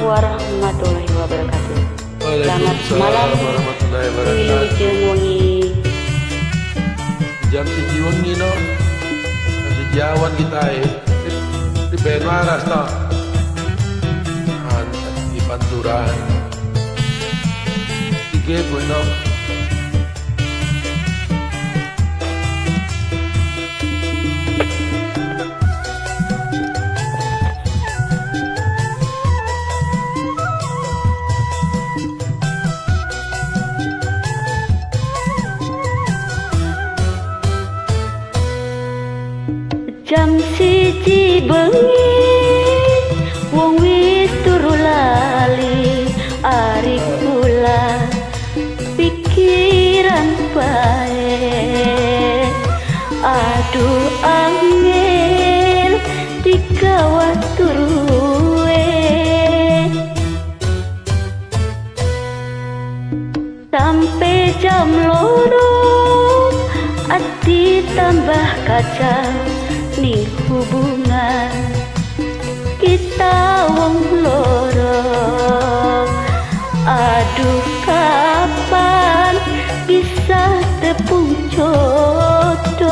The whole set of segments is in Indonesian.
warahmatullahi wabarakatuh. Selamat malam Waalaikumsalam warahmatullahi wabarakatuh. Wilujeng wengi. Jam siji wengi no. Siji awan kita di Benwaras no. Di Panturan. Di Gebun no. Jam siji bengi wong wis turu lali, ari kula pikiran bae. Aduh angel dikawat turuwe, sampai jam loro ati tambah kacau ning hubungan kita wong loro. Aduh kapan bisa tepung jodoh.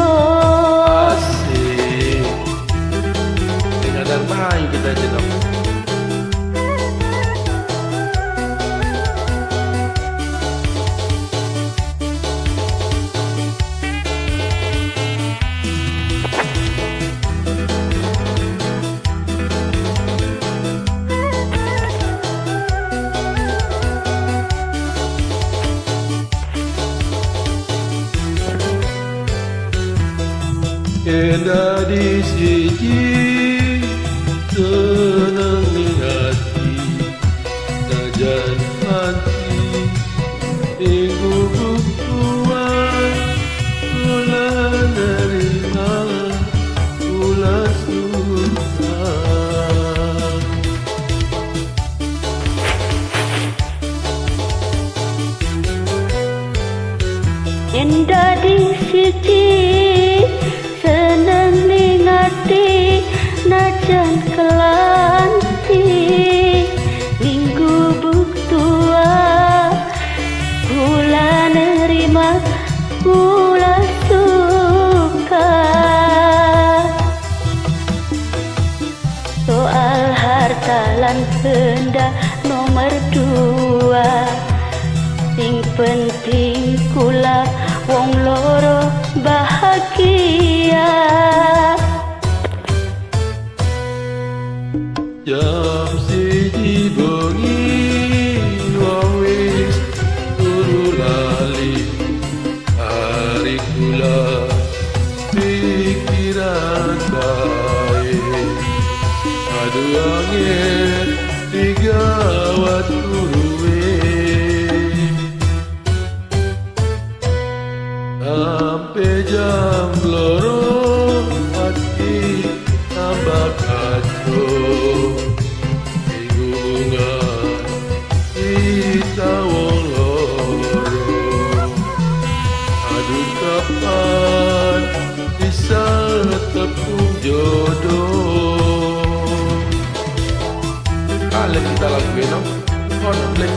Asik. Dengan main kita jenok. Kena di siji seneng ning hati, najan mati minggu bukuan kula nerima kula susah. Endah di siji seneng ning ati, najan kelanti minggu buktua kula nerima kula suka. Soal harta lan benda nomor dua, sing penting kula wong loro bahagia. Jam siji bengi wong wis turu lali, hari kula pikiran bae. Aduh angin digawat turuwe, sampai jam loro hati tambah kacau. Hubungan kita wong loro. Aduh kapan bisa tepung jodoh. Kali kita lakuin no, konflik.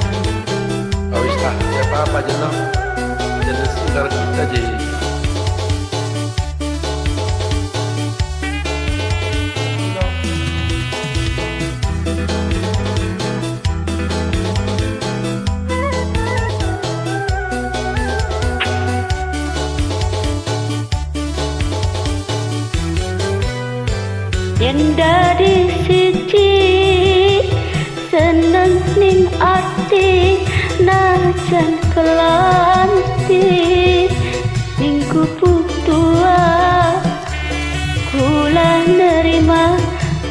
Oh istah, siapa apa aja no. Jadi sekitar kita je. Endah di siji seneng ning ati, najan kelanti minggu putua kula nerima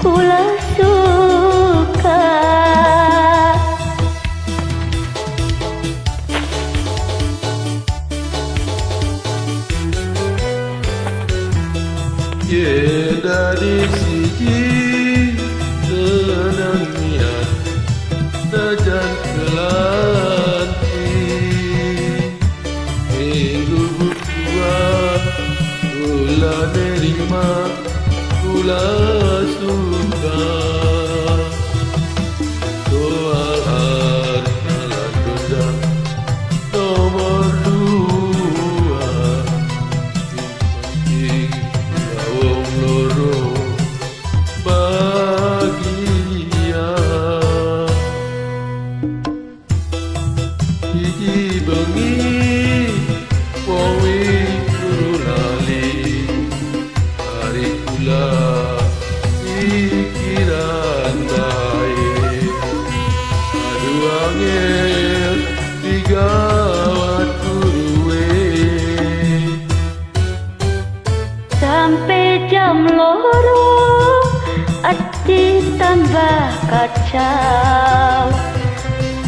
kula suka. Ye dari siji senang niat najan kelanti minggu berdua kula nerima kula suka. bila pikiran baik adu angin tiga waktu duwe sampai jam loro ati tambah kacau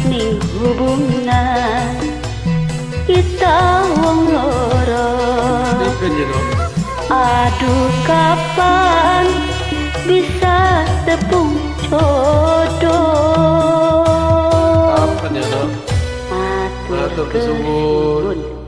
ning hubungan kita wong loro. Aduh kapan bisa tepung jodoh. Kapan ya, Dok? Matur kesuwun.